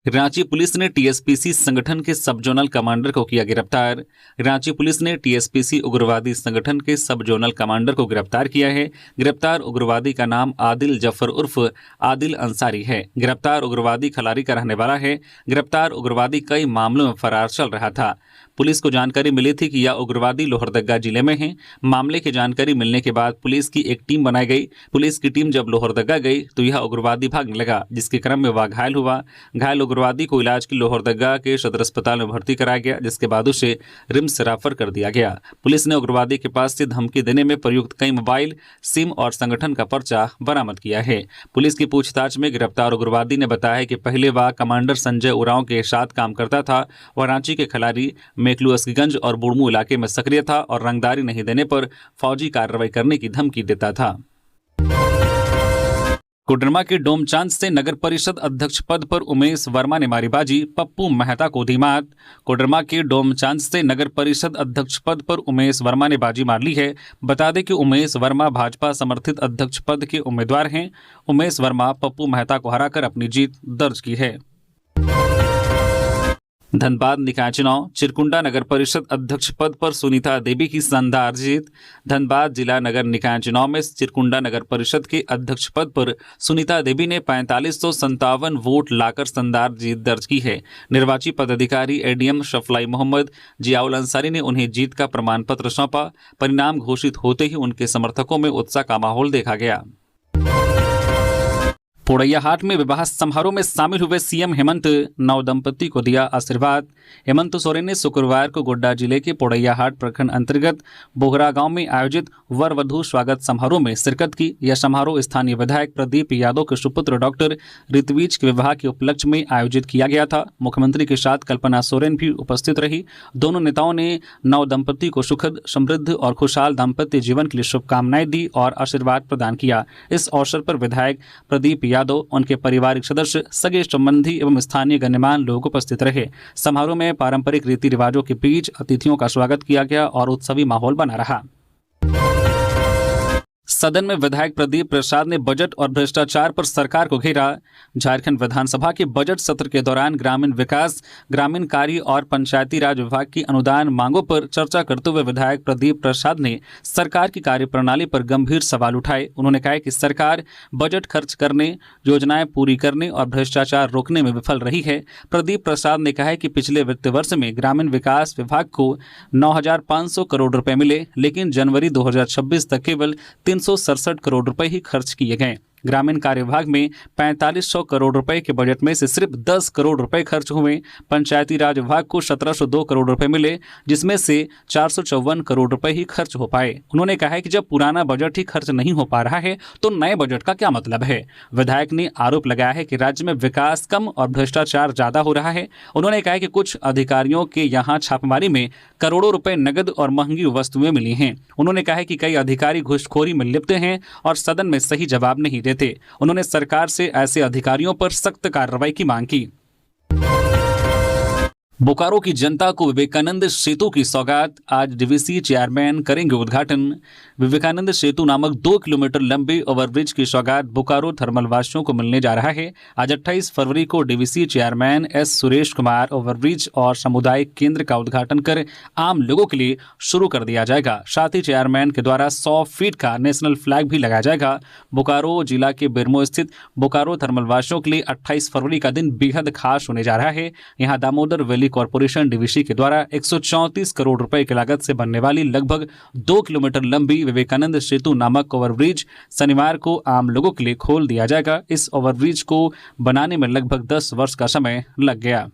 रांची पुलिस ने टीएसपीसी संगठन के सब जोनल कमांडर को किया गिरफ्तार। रांची पुलिस ने टीएसपीसी उग्रवादी संगठन के सब जोनल कमांडर को गिरफ्तार किया है। गिरफ्तार उग्रवादी का नाम आदिल जफर उर्फ आदिल अंसारी है। गिरफ्तार उग्रवादी खलारी का रहने वाला है। गिरफ्तार उग्रवादी कई मामलों में फरार चल रहा था। पुलिस को जानकारी मिली थी कि यह उग्रवादी लोहरदगा जिले में है। मामले की जानकारी मिलने के बाद पुलिस की एक टीम बनाई गई। पुलिस की टीम जब लोहरदगा गई तो यह उग्रवादी भागने लगा, जिसके क्रम में वह घायल हुआ। घायल उग्रवादी को इलाज के लोहरदगा के सदर अस्पताल में भर्ती कराया गया, जिसके बाद उसे रिम्स रेफर कर दिया गया। पुलिस ने उग्रवादी के पास से धमकी देने में प्रयुक्त कई मोबाइल, सिम और संगठन का पर्चा बरामद किया है। पुलिस की पूछताछ में गिरफ्तार उग्रवादी ने बताया कि पहले वह कमांडर संजय उरांव के साथ काम करता था। वह रांची के खलारी, मेकलुअसगंज और बुड़मू इलाके में सक्रिय था और रंगदारी नहीं देने पर फौजी कार्रवाई करने की धमकी देता था। कोडरमा के डोमचांद से नगर परिषद अध्यक्ष पद पर उमेश वर्मा ने मारी बाजी, पप्पू मेहता को दी मात। कोडरमा के डोमचांद से नगर परिषद अध्यक्ष पद पर उमेश वर्मा ने बाजी मार ली है। बता दें कि उमेश वर्मा भाजपा समर्थित अध्यक्ष पद के उम्मीदवार हैं। उमेश वर्मा पप्पू मेहता को हराकर अपनी जीत दर्ज की है। धनबाद निकाय चुनाव, चिरकुंडा नगर परिषद अध्यक्ष पद पर सुनीता देवी की शानदार जीत। धनबाद जिला नगर निकाय चुनाव में चिरकुंडा नगर परिषद के अध्यक्ष पद पर सुनीता देवी ने 4557 वोट लाकर शानदार जीत दर्ज की है। निर्वाची पदाधिकारी एडीएम शफलाई मोहम्मद जियाउल अंसारी ने उन्हें जीत का प्रमाण पत्र सौंपा। परिणाम घोषित होते ही उनके समर्थकों में उत्साह का माहौल देखा गया। पोड़ैयाहाट में विवाह समारोह में शामिल हुए सीएम हेमंत, नव दंपति को दिया आशीर्वाद। हेमंत सोरेन ने शुक्रवार को गोड्डा जिले के पोड़ैयाहाट प्रखंड अंतर्गत बोगरा गांव में आयोजित वर वधू स्वागत समारोह में शिरकत की। यह समारोह स्थानीय विधायक प्रदीप यादव के सुपुत्र डॉक्टर ऋत्विज के विवाह के उपलक्ष्य में आयोजित किया गया था। मुख्यमंत्री के साथ कल्पना सोरेन भी उपस्थित रही। दोनों नेताओं ने नव दंपति को सुखद, समृद्ध और खुशहाल दाम्पत्य जीवन के लिए शुभकामनाएं दी और आशीर्वाद प्रदान किया। इस अवसर पर विधायक प्रदीप यादव, उनके पारिवारिक सदस्य, सगे संबंधी एवं स्थानीय गण्यमान्य लोग उपस्थित रहे। समारोह में पारंपरिक रीति रिवाजों के बीच अतिथियों का स्वागत किया गया और उत्सवी माहौल बना रहा। सदन में विधायक प्रदीप प्रसाद ने बजट और भ्रष्टाचार पर सरकार को घेरा। झारखंड विधानसभा के बजट सत्र के दौरान ग्रामीण विकास, ग्रामीण कार्य और पंचायती राज विभाग की अनुदान मांगों पर चर्चा करते हुए विधायक प्रदीप प्रसाद ने सरकार की कार्यप्रणाली पर गंभीर सवाल उठाए। उन्होंने कहा कि सरकार बजट खर्च करने, योजनाएं पूरी करने और भ्रष्टाचार रोकने में विफल रही है। प्रदीप प्रसाद ने कहा कि पिछले वित्त वर्ष में ग्रामीण विकास विभाग को 9,500 करोड़ रुपए मिले, लेकिन जनवरी 2026 तक केवल 367 करोड़ रुपए ही खर्च किए गए। ग्रामीण कार्य विभाग में 4500 करोड़ रुपए के बजट में से सिर्फ 10 करोड़ रुपए खर्च हुए। पंचायती राज विभाग को 1702 करोड़ रुपए मिले, जिसमें से 454 करोड़ रुपए ही खर्च हो पाए। उन्होंने कहा है कि जब पुराना बजट ही खर्च नहीं हो पा रहा है तो नए बजट का क्या मतलब है। विधायक ने आरोप लगाया है कि राज्य में विकास कम और भ्रष्टाचार ज्यादा हो रहा है। उन्होंने कहा कि कुछ अधिकारियों के यहाँ छापेमारी में करोड़ों रुपए नकद और महंगी वस्तुएं मिली हैं। उन्होंने कहा है कि कई अधिकारी घूसखोरी में लिप्त हैं और सदन में सही जवाब नहीं देते। उन्होंने सरकार से ऐसे अधिकारियों पर सख्त कार्रवाई की मांग की। बोकारो की जनता को विवेकानंद सेतु की सौगात, आज डीवीसी चेयरमैन करेंगे उद्घाटन। विवेकानंद सेतु नामक 2 किलोमीटर लंबे ओवरब्रिज की सौगात बोकारो थर्मल वासियों को मिलने जा रहा है। आज 28 फरवरी को DVC chairman S Suresh Kumar overbridge और सामुदायिक केंद्र का उद्घाटन कर आम लोगों के लिए शुरू कर दिया जाएगा। साथ ही चेयरमैन के द्वारा 100 फीट का नेशनल फ्लैग भी लगाया जाएगा। बोकारो जिला के बिरमो स्थित बोकारो थर्मल वासियों के लिए 28 फरवरी का दिन बेहद खास होने जा रहा है। यहाँ दामोदर वैली कॉर्पोरेशन डीवीसी के द्वारा 134 करोड़ रुपए की लागत से बनने वाली लगभग 2 किलोमीटर लंबी विवेकानंद सेतु नामक ओवरब्रिज शनिवार को आम लोगों के लिए खोल दिया जाएगा। इस ओवरब्रिज को बनाने में लगभग 10 वर्ष का समय लग गया।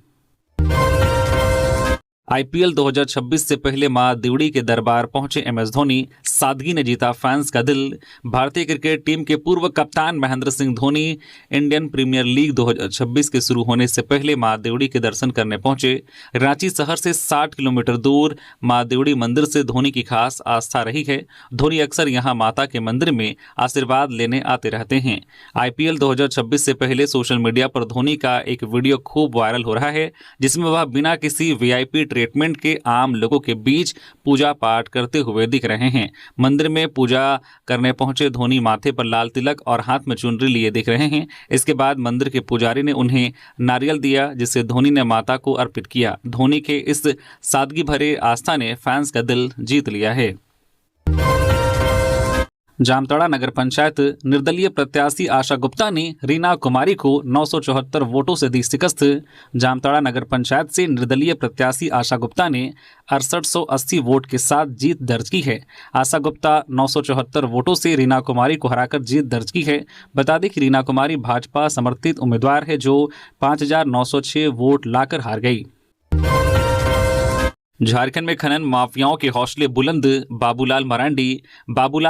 आईपीएल 2026 से पहले मां दिवड़ी के दरबार पहुंचे एमएस धोनी, सादगी ने जीता फैंस का दिल। भारतीय क्रिकेट टीम के पूर्व कप्तान Mahendra Singh Dhoni Indian Premier League 2026 के शुरू होने से पहले मां दिवड़ी के दर्शन करने पहुंचे। रांची शहर से 60 किलोमीटर दूर मां दिवड़ी मंदिर से धोनी की खास आस्था रही है। धोनी अक्सर यहां माता के मंदिर में आशीर्वाद लेने आते रहते हैं। आईपीएल 2026 से पहले सोशल मीडिया पर धोनी का एक वीडियो खूब वायरल हो रहा है, जिसमें वह बिना किसी वीआईपी ट्रीटमेंट के आम लोगों के बीच पूजा पाठ करते हुए दिख रहे हैं। मंदिर में पूजा करने पहुंचे धोनी माथे पर लाल तिलक और हाथ में चुनरी लिए दिख रहे हैं। इसके बाद मंदिर के पुजारी ने उन्हें नारियल दिया, जिसे धोनी ने माता को अर्पित किया। धोनी के इस सादगी भरे आस्था ने फैंस का दिल जीत लिया है। जामताड़ा नगर पंचायत निर्दलीय प्रत्याशी आशा गुप्ता ने रीना कुमारी को 974 वोटों से दी शिकस्त। जामताड़ा नगर पंचायत से निर्दलीय प्रत्याशी आशा गुप्ता ने 6880 वोट के साथ जीत दर्ज की है। आशा गुप्ता 974 वोटों से रीना कुमारी को हराकर जीत दर्ज की है। बता दें कि रीना कुमारी भाजपा समर्थित उम्मीदवार है, जो 5906 वोट लाकर हार गई। झारखंड में खनन माफियाओं के हौसले बुलंद, बाबूलाल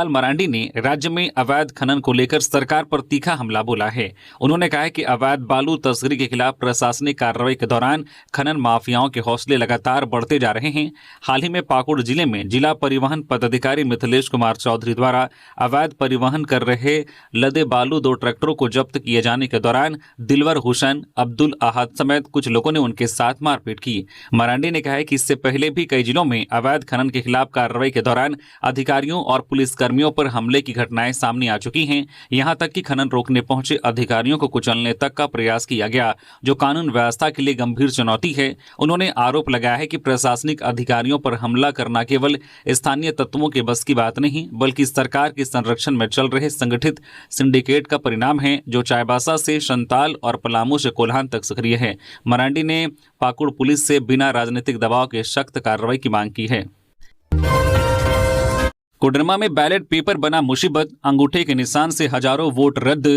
मरांडी ने राज्य में अवैध खनन को लेकर सरकार पर तीखा हमला बोला है। उन्होंने कहा है कि अवैध बालू तस्करी के खिलाफ प्रशासनिक कार्रवाई के दौरान खनन माफियाओं के हौसले लगातार बढ़ते जा रहे हैं। हाल ही में पाकुड़ जिले में जिला परिवहन पदाधिकारी मिथिलेश कुमार चौधरी द्वारा अवैध परिवहन कर रहे लदे बालू 2 ट्रैक्टरों को जब्त किए जाने के दौरान दिलवर हुसैन, अब्दुल अहद समेत कुछ लोगों ने उनके साथ मारपीट की। मरांडी ने कहा है कि इससे पहले भी कई जिलों में अवैध खनन के खिलाफ कार्रवाई के दौरान अधिकारियों और पुलिसकर्मियों पर हमले की घटनाएं सामने आ चुकी हैं। यहां तक कि खनन रोकने पहुंचे अधिकारियों को कुचलने तक का प्रयास किया गया, जो कानून व्यवस्था के लिए गंभीर चुनौती है। उन्होंने आरोप लगाया है कि प्रशासनिक अधिकारियों पर हमला करना केवल स्थानीय तत्वों के बस की बात नहीं, बल्कि सरकार के संरक्षण में चल रहे संगठित सिंडिकेट का परिणाम है, जो चाईबासा से संताल और पलामू से कोल्हान तक सक्रिय है। मरांडी ने पाकुड़ पुलिस से बिना राजनीतिक दबाव के सख्त कार्रवाई की मांग की है। कोडरमा में बैलेट पेपर बना मुसीबत, अंगूठे के निशान से हजारों वोट रद्द।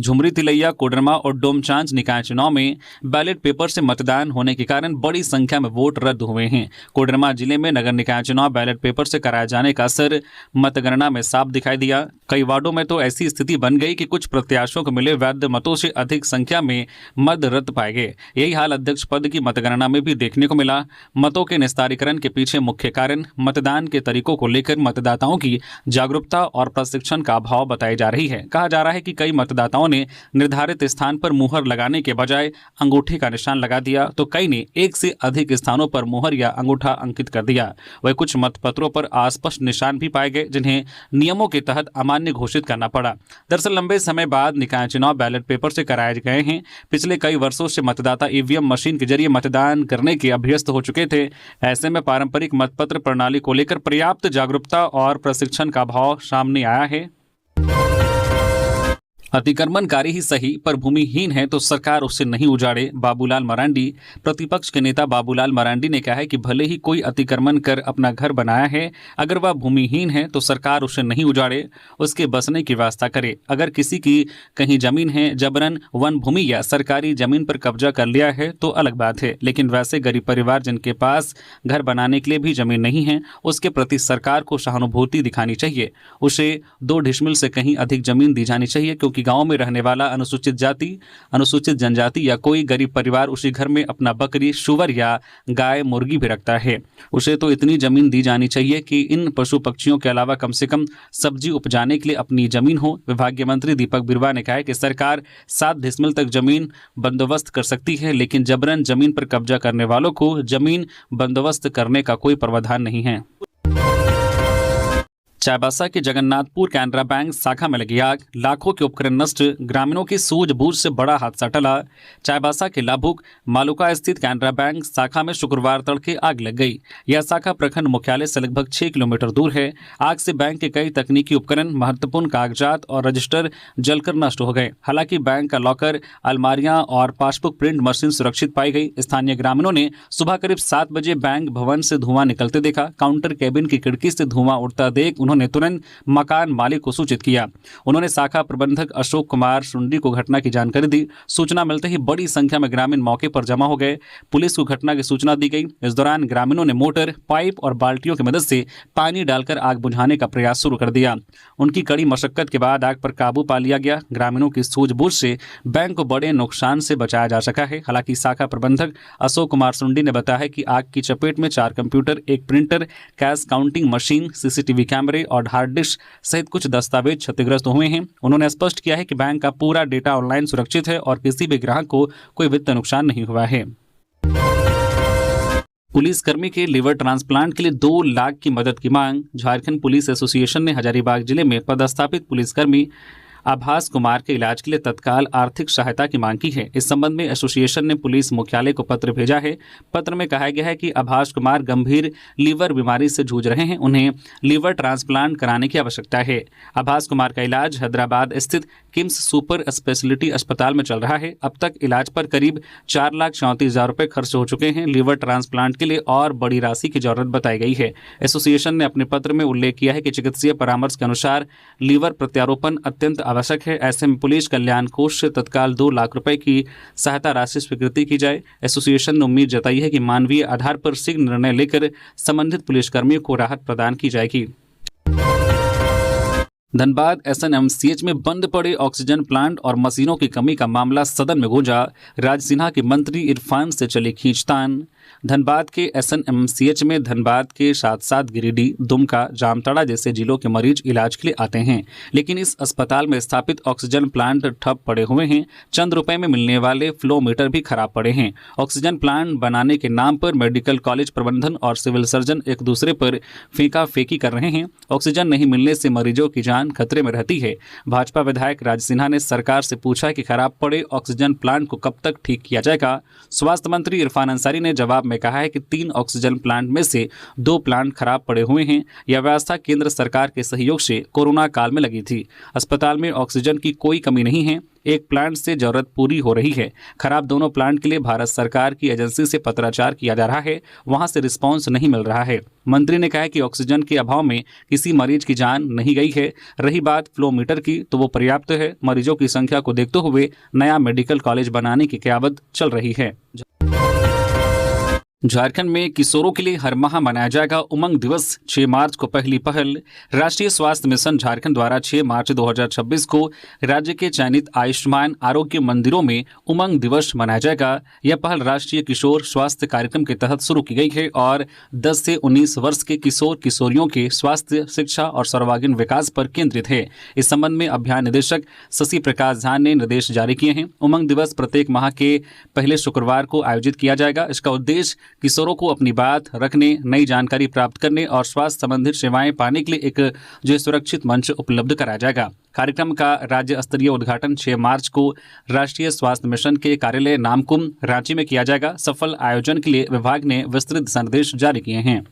झुमरी तिलैया, कोडरमा और डोमचांच निकाय चुनाव में बैलेट पेपर से मतदान होने के कारण बड़ी संख्या में वोट रद्द हुए हैं। कोडरमा जिले में नगर निकाय चुनाव बैलेट पेपर से कराए जाने का असर मतगणना में साफ दिखाई दिया। कई वार्डों में तो ऐसी स्थिति बन गई कि कुछ प्रत्याशियों को मिले वैध मतों से अधिक संख्या में मत रद्द पाए गए। यही हाल अध्यक्ष पद की मतगणना में भी देखने को मिला। मतों के निस्तारीकरण के पीछे मुख्य कारण मतदान के तरीकों को लेकर मतदाताओं लोगों की जागरूकता और प्रशिक्षण का अभाव बताई जा रही है। कहा जा रहा है कि कई मतदाताओं ने निर्धारित स्थान पर मुहर लगाने के बजाय अंगूठे का निशान लगा दिया, तो कई ने एक से अधिक स्थानों पर मुहर या अंगूठा अंकित कर दिया। वह कुछ मतपत्रों पर अस्पष्ट निशान भी पाए गए, जिन्हें नियमों के तहत अमान्य घोषित करना पड़ा। दरअसल लंबे समय बाद निकाय चुनाव बैलेट पेपर से कराए गए हैं। पिछले कई वर्षों से मतदाता ईवीएम मशीन के जरिए मतदान करने के अभ्यस्त हो चुके थे। ऐसे में पारंपरिक मतपत्र प्रणाली को लेकर पर्याप्त जागरूकता और प्रशिक्षण का अभाव सामने आया है। अतिक्रमणकारी ही सही पर भूमिहीन है तो सरकार उसे नहीं उजाड़े, बाबूलाल मरांडी। प्रतिपक्ष के नेता बाबूलाल मरांडी ने कहा है कि भले ही कोई अतिक्रमण कर अपना घर बनाया है, अगर वह भूमिहीन है तो सरकार उसे नहीं उजाड़े, उसके बसने की व्यवस्था करे। अगर किसी की कहीं जमीन है, जबरन वन भूमि या सरकारी जमीन पर कब्जा कर लिया है तो अलग बात है, लेकिन वैसे गरीब परिवार जिनके पास घर बनाने के लिए भी जमीन नहीं है, उसके प्रति सरकार को सहानुभूति दिखानी चाहिए। उसे 2 डिसमिल से कहीं अधिक जमीन दी जानी चाहिए, क्योंकि गांव में रहने वाला अनुसूचित जाति, अनुसूचित जनजाति या कोई गरीब परिवार उसी घर में अपना बकरी, सुअर या गाय, मुर्गी भी रखता है। उसे तो इतनी जमीन दी जानी चाहिए कि इन पशु पक्षियों के अलावा कम से कम सब्जी उपजाने के लिए अपनी जमीन हो। विभागीय मंत्री दीपक बिरुवा ने कहा है कि सरकार 7 डिसमिल तक जमीन बंदोबस्त कर सकती है, लेकिन जबरन जमीन पर कब्जा करने वालों को जमीन बंदोबस्त करने का कोई प्रावधान नहीं है। चाईबासा के जगन्नाथपुर कैनरा बैंक शाखा में लगी आग, लाखों के उपकरण नष्ट, ग्रामीणों की सूझबूझ से बड़ा हादसा टला। चाईबासा के लाभुक मालुका स्थित कैनरा बैंक शाखा में शुक्रवार तड़के आग लग गई। यह शाखा प्रखंड मुख्यालय से लगभग 6 किलोमीटर दूर है। आग से बैंक के कई तकनीकी उपकरण, महत्वपूर्ण कागजात और रजिस्टर जलकर नष्ट हो गए। हालांकि बैंक का लॉकर, अलमारियां और पासबुक प्रिंट मशीन सुरक्षित पाई गई। स्थानीय ग्रामीणों ने सुबह करीब 7 बजे बैंक भवन से धुआं निकलते देखा। काउंटर केबिन की खिड़की से धुआं उड़ता देख उन्होंने तुरंत मकान मालिक को सूचित किया। उन्होंने शाखा प्रबंधक अशोक कुमार सुंडी को घटना की जानकारी दी। सूचना मिलते ही बड़ी संख्या में ग्रामीण मौके पर जमा हो गए। पुलिस को घटना की सूचना दी गई। इस दौरान ग्रामीणों ने मोटर, पाइप और बाल्टियों की मदद से पानी डालकर आग बुझाने का प्रयास शुरू कर दिया। उनकी कड़ी मशक्कत के बाद आग पर काबू पा लिया गया। ग्रामीणों की सूझबूझ से बैंक को बड़े नुकसान से बचाया जा सका है। हालांकि शाखा प्रबंधक अशोक कुमार सुंडी ने बताया है कि आग की चपेट में 4 computer, 1 printer, cash counting machine, CCTV कैमरे और हार्ड डिस्क सहित कुछ दस्तावेज क्षतिग्रस्त हुए हैं। उन्होंने स्पष्ट किया है कि बैंक का पूरा डेटा ऑनलाइन सुरक्षित है और किसी भी ग्राहक को कोई वित्तीय नुकसान नहीं हुआ है। पुलिसकर्मी के लिवर ट्रांसप्लांट के लिए 2 लाख की मदद की मांग। झारखंड पुलिस एसोसिएशन ने हजारीबाग जिले में पदस्थापित पुलिसकर्मी आभास कुमार के इलाज के लिए तत्काल आर्थिक सहायता की मांग की है। इस संबंध में एसोसिएशन ने पुलिस मुख्यालय को पत्र भेजा है। पत्र में कहा गया है कि आभास कुमार गंभीर लीवर बीमारी से जूझ रहे हैं, उन्हें लीवर ट्रांसप्लांट कराने की आवश्यकता है। आभास कुमार का इलाज हैदराबाद स्थित किम्स सुपर स्पेशलिटी अस्पताल में चल रहा है। अब तक इलाज पर करीब 4,34,000 रुपये खर्च हो चुके हैं। लीवर ट्रांसप्लांट के लिए और बड़ी राशि की जरूरत बताई गई है। एसोसिएशन ने अपने पत्र में उल्लेख किया है कि चिकित्सीय परामर्श के अनुसार लीवर प्रत्यारोपण अत्यंत आवश्यक है। ऐसे में पुलिस कल्याण कोष से तत्काल 2 लाख रुपए की सहायता राशि स्वीकृति की जाए। एसोसिएशन ने उम्मीद जताई है कि मानवीय आधार पर शीघ्र निर्णय लेकर संबंधित पुलिसकर्मियों को राहत प्रदान की जाएगी। धनबाद एसएनएमसीएच में बंद पड़े ऑक्सीजन प्लांट और मशीनों की कमी का मामला सदन में गूंजा। राजसिन्हा के मंत्री इरफान से चली खींचतान। धनबाद के एसएनएमसीएच में धनबाद के साथ साथ गिरिडीह, दुमका, जामताड़ा जैसे जिलों के मरीज इलाज के लिए आते हैं, लेकिन इस अस्पताल में स्थापित ऑक्सीजन प्लांट ठप पड़े हुए हैं। चंद रुपए में मिलने वाले फ्लो मीटर भी खराब पड़े हैं। ऑक्सीजन प्लांट बनाने के नाम पर मेडिकल कॉलेज प्रबंधन और सिविल सर्जन एक दूसरे पर फेंका फेंकी कर रहे हैं। ऑक्सीजन नहीं मिलने से मरीजों की जान खतरे में रहती है। भाजपा विधायक राज सिन्हा ने सरकार से पूछा कि खराब पड़े ऑक्सीजन प्लांट को कब तक ठीक किया जाएगा। स्वास्थ्य मंत्री इरफान अंसारी ने जवाब में कहा है कि 3 ऑक्सीजन प्लांट में से 2 प्लांट खराब पड़े हुए हैं। यह व्यवस्था केंद्र सरकार के सहयोग से कोरोना काल में लगी थी। अस्पताल में ऑक्सीजन की कोई कमी नहीं है। एक प्लांट से जरूरत पूरी हो रही है। खराब दोनों प्लांट के लिए भारत सरकार की एजेंसी से पत्राचार किया जा रहा है, वहां से रिस्पांस नहीं मिल रहा है। मंत्री ने कहा कि ऑक्सीजन के अभाव में किसी मरीज की जान नहीं गई है। रही बात फ्लो मीटर की, तो वो पर्याप्त है। मरीजों की संख्या को देखते हुए नया मेडिकल कॉलेज बनाने की क़यामत चल रही है। झारखंड में किशोरों के लिए हर माह मनाया जाएगा उमंग दिवस। 6 मार्च को पहली पहल। राष्ट्रीय स्वास्थ्य मिशन झारखंड द्वारा 6 मार्च 2026 को राज्य के चयनित आयुष्मान आरोग्य मंदिरों में उमंग दिवस मनाया जाएगा। यह पहल राष्ट्रीय किशोर स्वास्थ्य कार्यक्रम के तहत शुरू की गई है और 10 से 19 वर्ष के किशोर किशोरियों के स्वास्थ्य, शिक्षा और सर्वांगीण विकास पर केंद्रित है। इस संबंध में अभियान निदेशक शशि प्रकाश झा ने निर्देश जारी किए हैं। उमंग दिवस प्रत्येक माह के पहले शुक्रवार को आयोजित किया जाएगा। इसका उद्देश्य किशोरों को अपनी बात रखने, नई जानकारी प्राप्त करने और स्वास्थ्य संबंधित सेवाएं पाने के लिए एक सुरक्षित मंच उपलब्ध कराया जाएगा। कार्यक्रम का राज्य स्तरीय उद्घाटन 6 मार्च को राष्ट्रीय स्वास्थ्य मिशन के कार्यालय नामकुम रांची में किया जाएगा। सफल आयोजन के लिए विभाग ने विस्तृत दिशा निर्देश जारी किए हैं।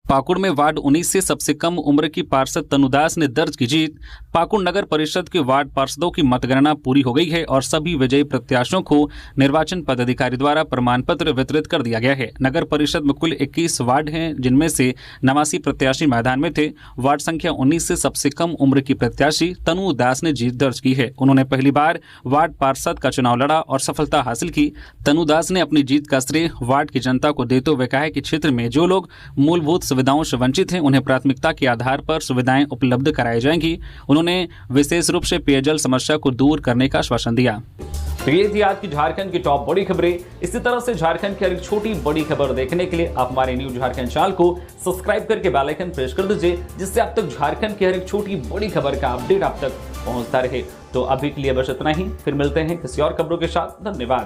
पाकुड़ में वार्ड 19 से सबसे कम उम्र की पार्षद तनुदास ने दर्ज की जीत। पाकुड़ नगर परिषद के वार्ड पार्षदों की मतगणना पूरी हो गई है और सभी विजयी प्रत्याशियों को निर्वाचन पदाधिकारी द्वारा प्रमाण पत्र वितरित कर दिया गया है। नगर परिषद में कुल 21 वार्ड हैं, जिनमें से 89 प्रत्याशी मैदान में थे। वार्ड संख्या 19 से सबसे कम उम्र की प्रत्याशी तनु दास ने जीत दर्ज की है। उन्होंने पहली बार वार्ड पार्षद का चुनाव लड़ा और सफलता हासिल की। तनु दास ने अपनी जीत का श्रेय वार्ड की जनता को देते हुए कहा कि क्षेत्र में जो लोग मूलभूत सुविधाओं से वंचित हैं, उन्हें प्राथमिकता के आधार पर सुविधाएं उपलब्ध कराई जाएंगी। उन्होंने विशेष रूप से पेयजल समस्या को दूर करने का आश्वासन दिया। तो ये थी आज की झारखंड की टॉप बड़ी खबरें। इसी तरह से झारखंड की हर एक छोटी बड़ी खबर देखने के लिए आप हमारे न्यूज झारखंड चैनल को सब्सक्राइब करके बेल आइकन प्रेस कर दीजिए, जिससे आप तक झारखंड की हर एक छोटी बड़ी खबर का अपडेट आप तक पहुंचता रहे। तो अभी के लिए बस इतना ही, फिर मिलते हैं किसी और खबरों के साथ। धन्यवाद।